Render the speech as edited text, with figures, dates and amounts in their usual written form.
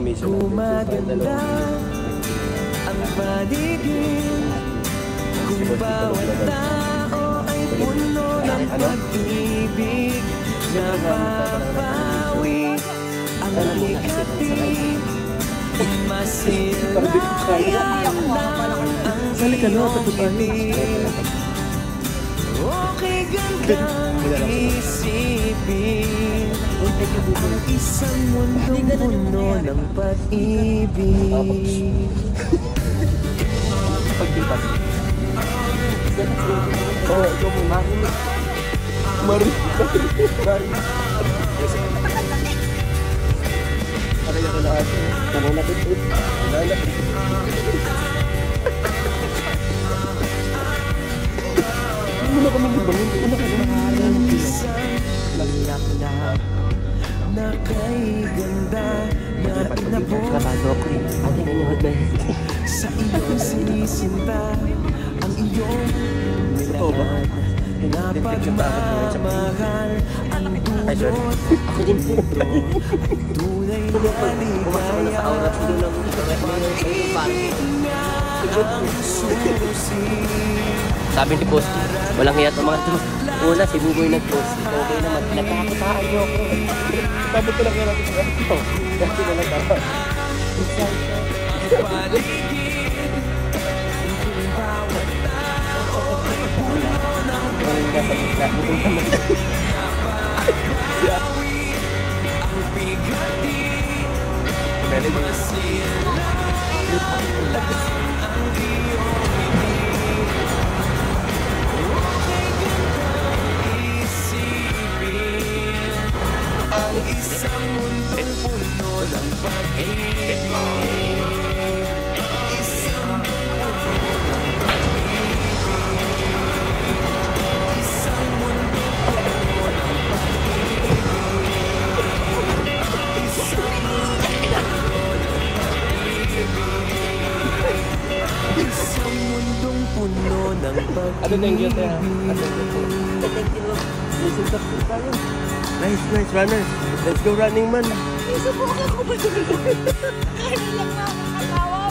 mission natin. Gumaganda ang paligid kung bawat tao ay puno ng pag-ibig. Napapawi ang likhatin, masilayan lang ang iyong ibig. Okay gandang isipin ang isang mundong puno ng pag-ibig. Pagdibat. Oh, ikaw mo marinig. Marinig. Aray ako na aso. Tanong natin ito. Lalap. Hindi mo na kami libangin. Hindi mo na kami mahalang. Laklak na kay ganda na inabot sa iyong sinisinta ang iyong nilaan na pagmamahal ang dulot tunay na ligaya pag-ibig niya ang susi. Sabi ni Post, walang hiyat ang mga ito. Una, si Buboy nag-post. Okay naman, nagkakataan niyo ako. Sabi ko lang yan natin sa ito. Kasi na lang tama. Isang mundong puno ng pag-ibig. Isang mundong puno ng pag-ibig. Isang mundong puno ng pag-ibig. Ano na yung gyote ha? Ano na yung gyote? Thank you. Listen to tayo. Nice runners. Let's go running man. Isubukan ko ba yun? Kaya lang ako nakatawa.